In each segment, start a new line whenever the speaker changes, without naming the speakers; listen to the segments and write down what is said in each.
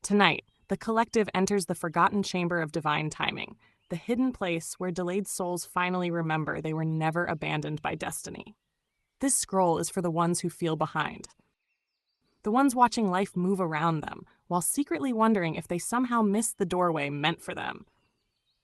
Tonight, the collective enters the forgotten chamber of divine timing, the hidden place where delayed souls finally remember they were never abandoned by destiny. This scroll is for the ones who feel behind, the ones watching life move around them, while secretly wondering if they somehow missed the doorway meant for them.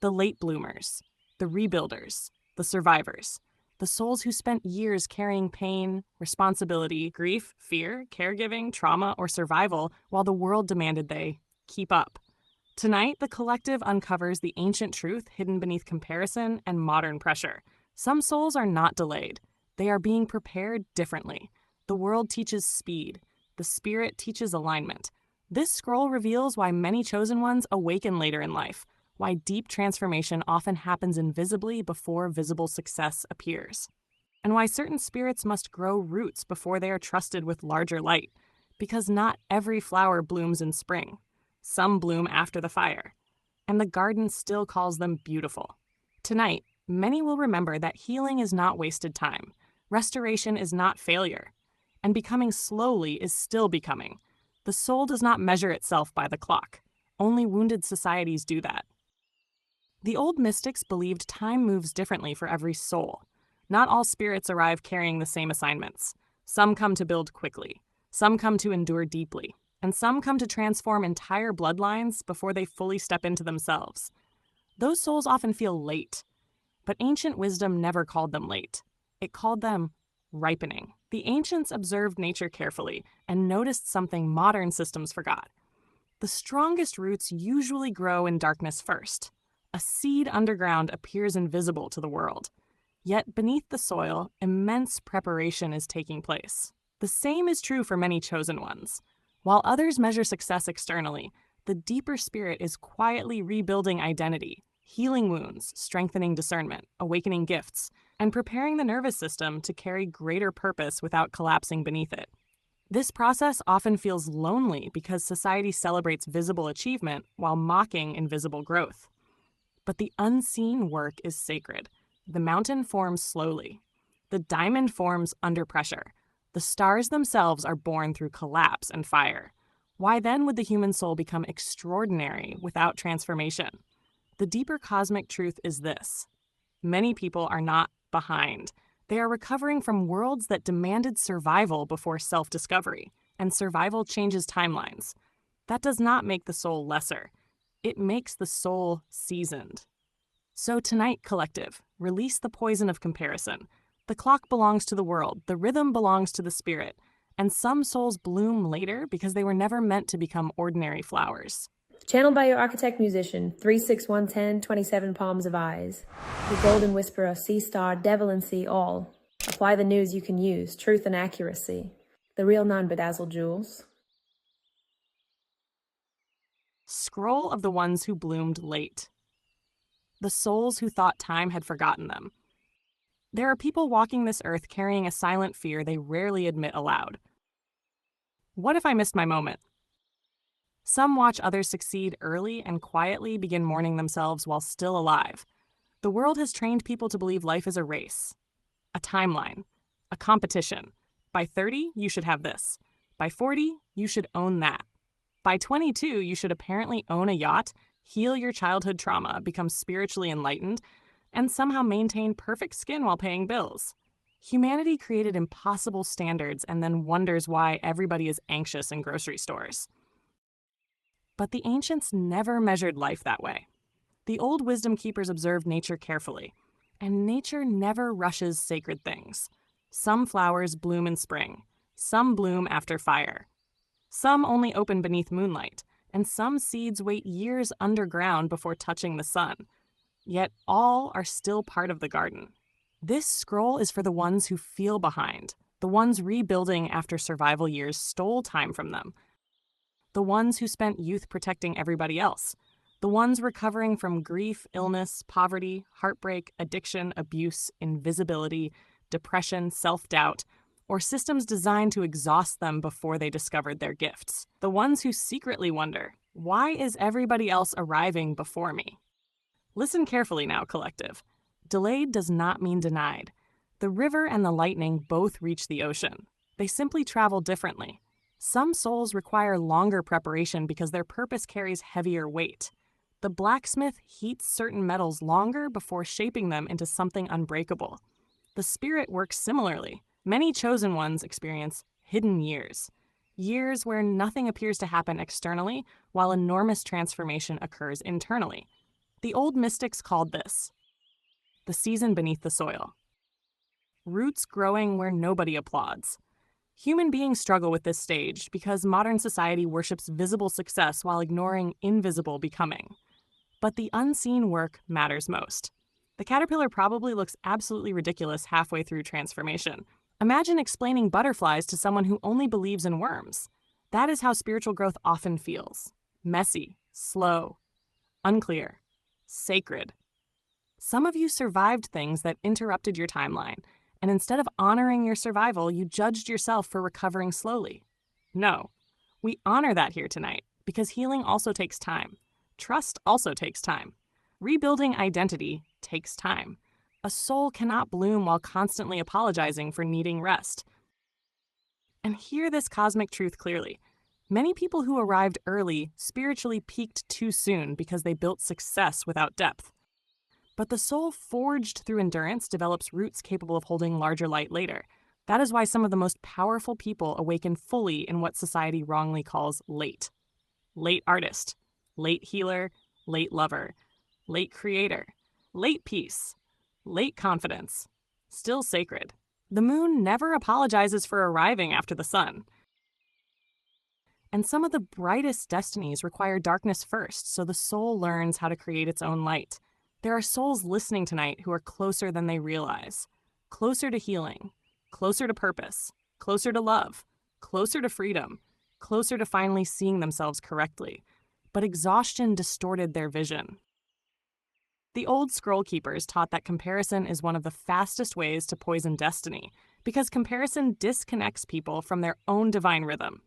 The late bloomers, the rebuilders, the survivors, the souls who spent years carrying pain, responsibility, grief, fear, caregiving, trauma, or survival while the world demanded they keep up. Tonight, the collective uncovers the ancient truth hidden beneath comparison and modern pressure. Some souls are not delayed. They are being prepared differently. The world teaches speed. The spirit teaches alignment. This scroll reveals why many chosen ones awaken later in life, why deep transformation often happens invisibly before visible success appears, and why certain spirits must grow roots before they are trusted with larger light, because not every flower blooms in spring. Some bloom after the fire, and the garden still calls them beautiful. Tonight, many will remember that healing is not wasted time, restoration is not failure, and becoming slowly is still becoming. The soul does not measure itself by the clock. Only wounded societies do that. The old mystics believed time moves differently for every soul. Not all spirits arrive carrying the same assignments. Some come to build quickly, some come to endure deeply, and some come to transform entire bloodlines before they fully step into themselves. Those souls often feel late, but ancient wisdom never called them late. It called them ripening. The ancients observed nature carefully and noticed something modern systems forgot. The strongest roots usually grow in darkness first. A seed underground appears invisible to the world. Yet beneath the soil, immense preparation is taking place. The same is true for many chosen ones. While others measure success externally, the deeper spirit is quietly rebuilding identity, healing wounds, strengthening discernment, awakening gifts, and preparing the nervous system to carry greater purpose without collapsing beneath it. This process often feels lonely because society celebrates visible achievement while mocking invisible growth. But the unseen work is sacred. The mountain forms slowly. The diamond forms under pressure. The stars themselves are born through collapse and fire. Why then would the human soul become extraordinary without transformation? The deeper cosmic truth is this: many people are not behind. They are recovering from worlds that demanded survival before self-discovery, and survival changes timelines. That does not make the soul lesser. It makes the soul seasoned. So tonight, collective, release the poison of comparison. The clock belongs to the world, the rhythm belongs to the spirit, and some souls bloom later because they were never meant to become ordinary flowers.
Channeled by your architect musician, 36110, 27 palms of eyes. The golden whisperer, sea star, Devalan see all. Apply the news you can use, truth and accuracy. The real non-bedazzled jewels.
Scroll of the ones who bloomed late. The souls who thought time had forgotten them. There are people walking this earth carrying a silent fear they rarely admit aloud. What if I missed my moment? Some watch others succeed early and quietly begin mourning themselves while still alive. The world has trained people to believe life is a race, a timeline, a competition. By 30, you should have this. By 40, you should own that. By 22, you should apparently own a yacht, heal your childhood trauma, become spiritually enlightened, and somehow maintain perfect skin while paying bills. Humanity created impossible standards and then wonders why everybody is anxious in grocery stores. But the ancients never measured life that way. The old wisdom keepers observed nature carefully, and nature never rushes sacred things. Some flowers bloom in spring, some bloom after fire. Some only open beneath moonlight, and some seeds wait years underground before touching the sun. Yet all are still part of the garden. This scroll is for the ones who feel behind, the ones rebuilding after survival years stole time from them, the ones who spent youth protecting everybody else, the ones recovering from grief, illness, poverty, heartbreak, addiction, abuse, invisibility, depression, self-doubt, or systems designed to exhaust them before they discovered their gifts. The ones who secretly wonder, why is everybody else arriving before me? Listen carefully now, collective. Delayed does not mean denied. The river and the lightning both reach the ocean. They simply travel differently. Some souls require longer preparation because their purpose carries heavier weight. The blacksmith heats certain metals longer before shaping them into something unbreakable. The spirit works similarly. Many chosen ones experience hidden years, years where nothing appears to happen externally while enormous transformation occurs internally. The old mystics called this the season beneath the soil. Roots growing where nobody applauds. Human beings struggle with this stage because modern society worships visible success while ignoring invisible becoming. But the unseen work matters most. The caterpillar probably looks absolutely ridiculous halfway through transformation. Imagine explaining butterflies to someone who only believes in worms. That is how spiritual growth often feels. Messy, slow, unclear, sacred. Some of you survived things that interrupted your timeline, and instead of honoring your survival, you judged yourself for recovering slowly. No, we honor that here tonight because healing also takes time. Trust also takes time. Rebuilding identity takes time. A soul cannot bloom while constantly apologizing for needing rest. And hear this cosmic truth clearly. Many people who arrived early spiritually peaked too soon because they built success without depth. But the soul forged through endurance develops roots capable of holding larger light later. That is why some of the most powerful people awaken fully in what society wrongly calls late. Late artist, late healer, late lover, late creator, late peace, late confidence, still sacred. The moon never apologizes for arriving after the sun. And some of the brightest destinies require darkness first, so the soul learns how to create its own light. There are souls listening tonight who are closer than they realize. Closer to healing, closer to purpose, closer to love, closer to freedom, closer to finally seeing themselves correctly. But exhaustion distorted their vision. The old scroll keepers taught that comparison is one of the fastest ways to poison destiny, because comparison disconnects people from their own divine rhythm.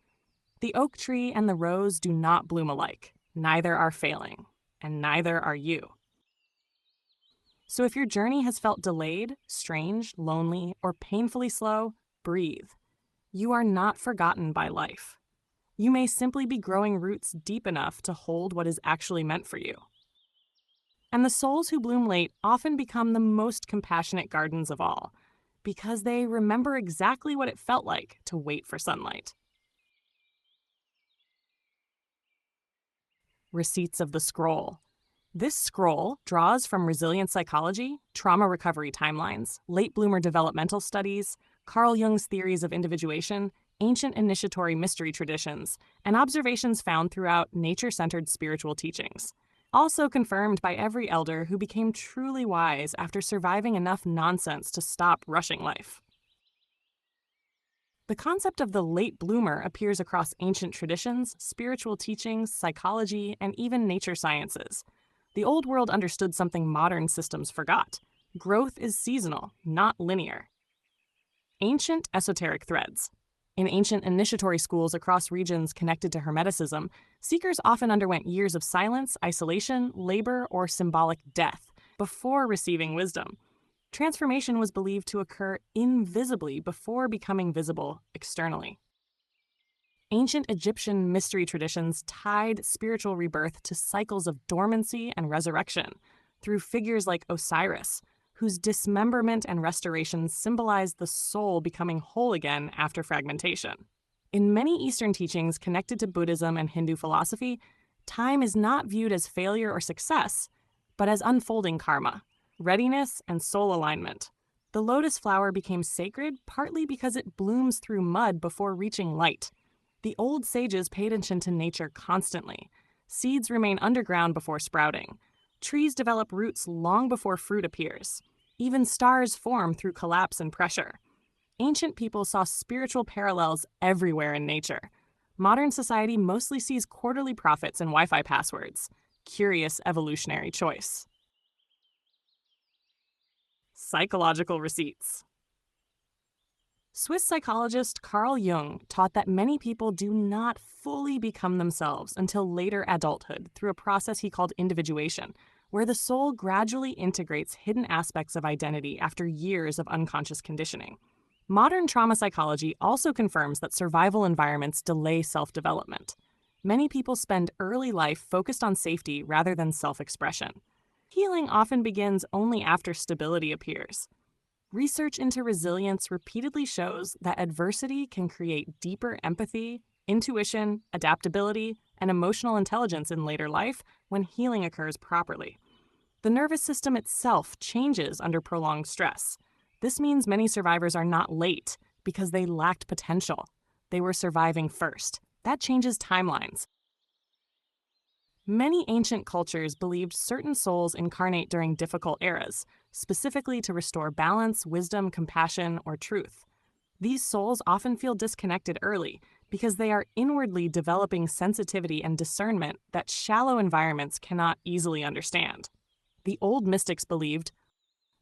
The oak tree and the rose do not bloom alike. Neither are failing, and neither are you. So if your journey has felt delayed, strange, lonely, or painfully slow, breathe. You are not forgotten by life. You may simply be growing roots deep enough to hold what is actually meant for you. And the souls who bloom late often become the most compassionate gardens of all, because they remember exactly what it felt like to wait for sunlight. Receipts of the scroll. This scroll draws from resilient psychology, trauma recovery timelines, late bloomer developmental studies, Carl Jung's theories of individuation, ancient initiatory mystery traditions, and observations found throughout nature-centered spiritual teachings. Also confirmed by every elder who became truly wise after surviving enough nonsense to stop rushing life. The concept of the late bloomer appears across ancient traditions, spiritual teachings, psychology, and even nature sciences. The old world understood something modern systems forgot. Growth is seasonal, not linear. Ancient esoteric threads. In ancient initiatory schools across regions connected to Hermeticism, seekers often underwent years of silence, isolation, labor, or symbolic death before receiving wisdom. Transformation was believed to occur invisibly before becoming visible externally. Ancient Egyptian mystery traditions tied spiritual rebirth to cycles of dormancy and resurrection through figures like Osiris, whose dismemberment and restoration symbolized the soul becoming whole again after fragmentation. In many Eastern teachings connected to Buddhism and Hindu philosophy, time is not viewed as failure or success, but as unfolding karma, readiness, and soul alignment. The lotus flower became sacred partly because it blooms through mud before reaching light. The old sages paid attention to nature constantly. Seeds remain underground before sprouting. Trees develop roots long before fruit appears. Even stars form through collapse and pressure. Ancient people saw spiritual parallels everywhere in nature. Modern society mostly sees quarterly profits and Wi-Fi passwords. Curious evolutionary choice. Psychological receipts. Swiss psychologist Carl Jung taught that many people do not fully become themselves until later adulthood through a process he called individuation, where the soul gradually integrates hidden aspects of identity after years of unconscious conditioning. Modern trauma psychology also confirms that survival environments delay self-development. Many people spend early life focused on safety rather than self-expression. Healing often begins only after stability appears. Research into resilience repeatedly shows that adversity can create deeper empathy, intuition, adaptability, and emotional intelligence in later life when healing occurs properly. The nervous system itself changes under prolonged stress. This means many survivors are not late because they lacked potential. They were surviving first. That changes timelines. Many ancient cultures believed certain souls incarnate during difficult eras, specifically to restore balance, wisdom, compassion, or truth. These souls often feel disconnected early because they are inwardly developing sensitivity and discernment that shallow environments cannot easily understand. The old mystics believed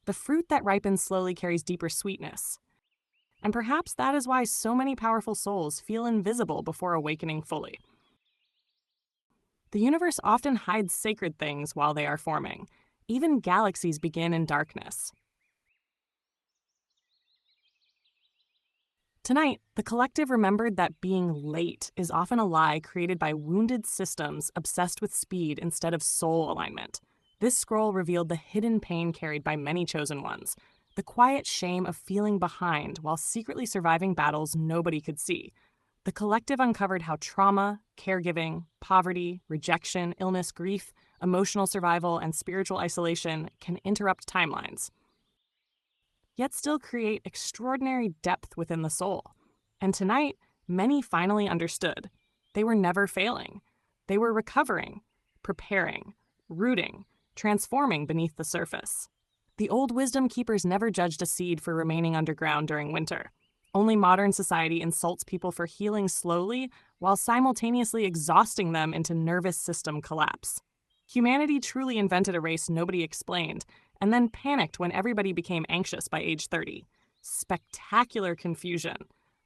the fruit that ripens slowly carries deeper sweetness. And perhaps that is why so many powerful souls feel invisible before awakening fully. The universe often hides sacred things while they are forming. Even galaxies begin in darkness. Tonight, the collective remembered that being late is often a lie created by wounded systems obsessed with speed instead of soul alignment. This scroll revealed the hidden pain carried by many chosen ones, the quiet shame of feeling behind while secretly surviving battles nobody could see. The collective uncovered how trauma, caregiving, poverty, rejection, illness, grief, emotional survival, and spiritual isolation can interrupt timelines, yet still create extraordinary depth within the soul. And tonight, many finally understood. They were never failing. They were recovering, preparing, rooting, transforming beneath the surface. The old wisdom keepers never judged a seed for remaining underground during winter. Only modern society insults people for healing slowly while simultaneously exhausting them into nervous system collapse. Humanity truly invented a race nobody explained, and then panicked when everybody became anxious by age 30. Spectacular confusion.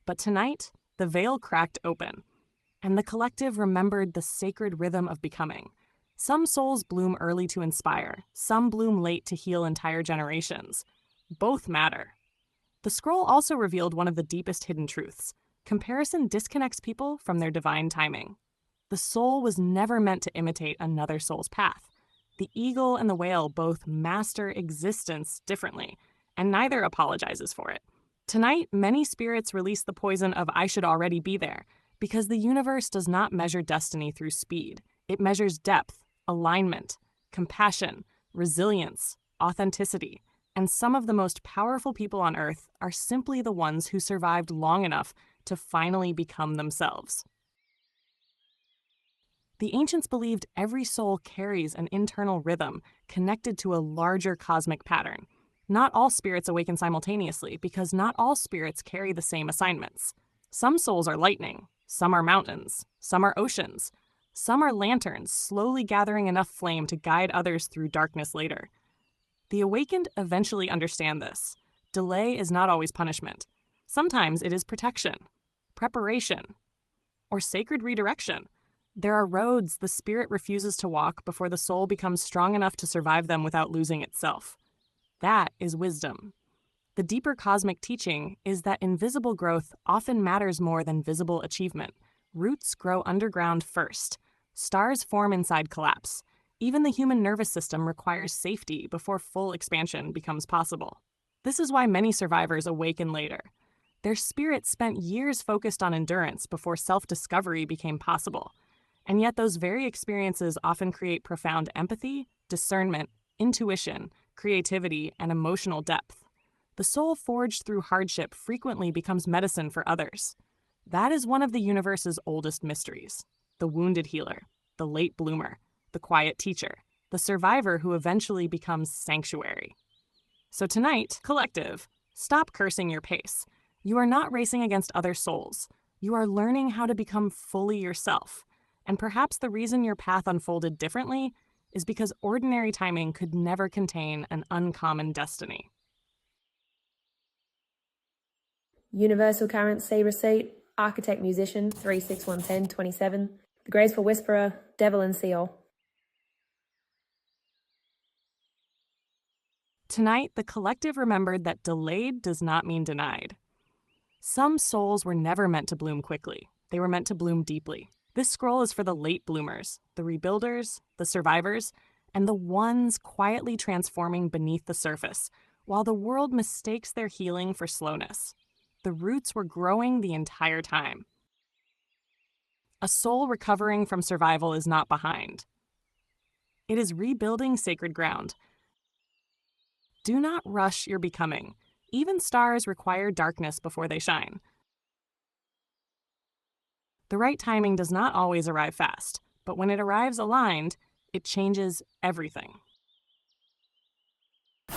But tonight, the veil cracked open, and the collective remembered the sacred rhythm of becoming. Some souls bloom early to inspire, some bloom late to heal entire generations. Both matter. The scroll also revealed one of the deepest hidden truths. Comparison disconnects people from their divine timing. The soul was never meant to imitate another soul's path. The eagle and the whale both master existence differently, and neither apologizes for it. Tonight, many spirits release the poison of "I should already be there," because the universe does not measure destiny through speed. It measures depth, alignment, compassion, resilience, authenticity. And some of the most powerful people on Earth are simply the ones who survived long enough to finally become themselves. The ancients believed every soul carries an internal rhythm connected to a larger cosmic pattern. Not all spirits awaken simultaneously because not all spirits carry the same assignments. Some souls are lightning, some are mountains, some are oceans, some are lanterns slowly gathering enough flame to guide others through darkness later. The awakened eventually understand this. Delay is not always punishment. Sometimes it is protection, preparation, or sacred redirection. There are roads the spirit refuses to walk before the soul becomes strong enough to survive them without losing itself. That is wisdom. The deeper cosmic teaching is that invisible growth often matters more than visible achievement. Roots grow underground first. Stars form inside collapse. Even the human nervous system requires safety before full expansion becomes possible. This is why many survivors awaken later. Their spirits spent years focused on endurance before self-discovery became possible. And yet those very experiences often create profound empathy, discernment, intuition, creativity, and emotional depth. The soul forged through hardship frequently becomes medicine for others. That is one of the universe's oldest mysteries. The wounded healer, the late bloomer, the quiet teacher, the survivor who eventually becomes sanctuary. So tonight, collective, stop cursing your pace. You are not racing against other souls. You are learning how to become fully yourself. And perhaps the reason your path unfolded differently is because ordinary timing could never contain an uncommon destiny.
Universal Current C Receipt, Architect Musician 3611027, The Graceful Whisperer, Devalan Ahll.
Tonight, the collective remembered that delayed does not mean denied. Some souls were never meant to bloom quickly. They were meant to bloom deeply. This scroll is for the late bloomers, the rebuilders, the survivors, and the ones quietly transforming beneath the surface, while the world mistakes their healing for slowness. The roots were growing the entire time. A soul recovering from survival is not behind. It is rebuilding sacred ground. Do not rush your becoming. Even stars require darkness before they shine. The right timing does not always arrive fast, but when it arrives aligned, it changes everything.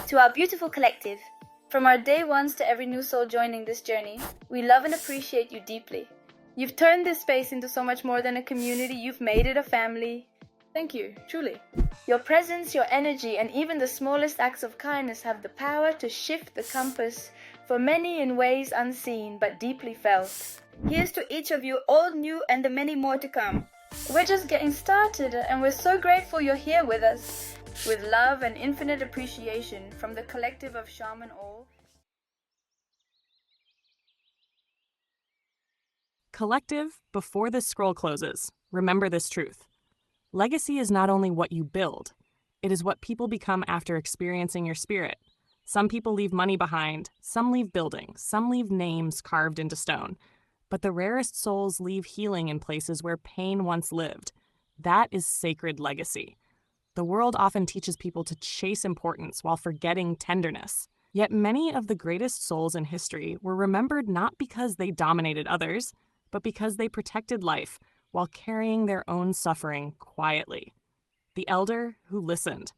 To our beautiful collective, from our day ones to every new soul joining this journey, we love and appreciate you deeply. You've turned this space into so much more than a community. You've made it a family. Thank you, truly. Your presence, your energy, and even the smallest acts of kindness have the power to shift the compass for many in ways unseen but deeply felt. Here's to each of you, all new and the many more to come. We're just getting started, and we're so grateful you're here with us. With love and infinite appreciation from the collective of Shaman Ahll.
Collective, before this scroll closes, remember this truth. Legacy is not only what you build, it is what people become after experiencing your spirit. Some people leave money behind, some leave buildings, some leave names carved into stone. But the rarest souls leave healing in places where pain once lived. That is sacred legacy. The world often teaches people to chase importance while forgetting tenderness. Yet many of the greatest souls in history were remembered not because they dominated others, but because they protected life while carrying their own suffering quietly. The elder who listened,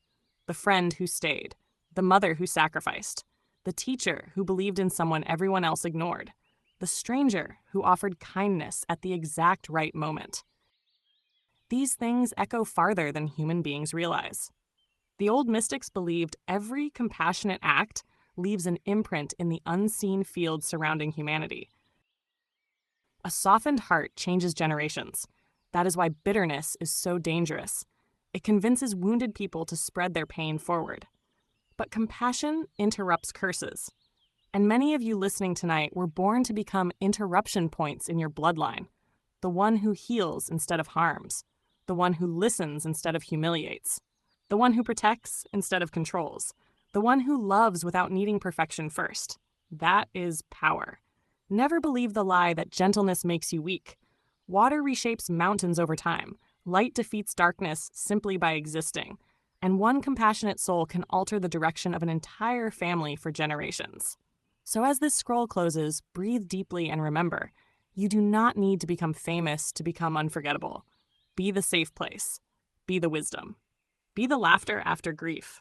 the friend who stayed, the mother who sacrificed, the teacher who believed in someone everyone else ignored, the stranger who offered kindness at the exact right moment. These things echo farther than human beings realize. The old mystics believed every compassionate act leaves an imprint in the unseen field surrounding humanity. A softened heart changes generations. That is why bitterness is so dangerous. It convinces wounded people to spread their pain forward. But compassion interrupts curses. And many of you listening tonight were born to become interruption points in your bloodline. The one who heals instead of harms. The one who listens instead of humiliates. The one who protects instead of controls. The one who loves without needing perfection first. That is power. Never believe the lie that gentleness makes you weak. Water reshapes mountains over time. Light defeats darkness simply by existing. And one compassionate soul can alter the direction of an entire family for generations. So as this scroll closes, breathe deeply and remember, you do not need to become famous to become unforgettable. Be the safe place. Be the wisdom. Be the laughter after grief.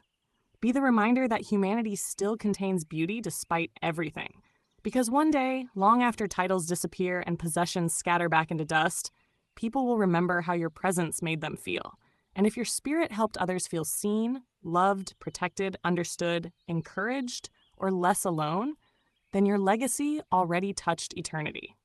Be the reminder that humanity still contains beauty despite everything. Because one day, long after titles disappear and possessions scatter back into dust, people will remember how your presence made them feel. And if your spirit helped others feel seen, loved, protected, understood, encouraged, or less alone, then your legacy already touched eternity.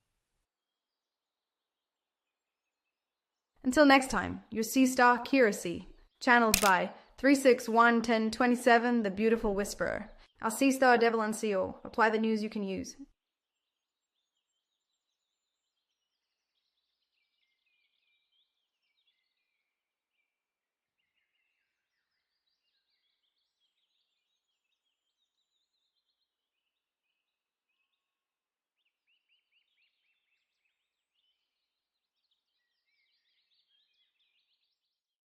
Until next time, your Sea Star Curacy, channeled by 3611027, the Beautiful Whisperer. Our Sea Star Devalan. Apply the news you can use.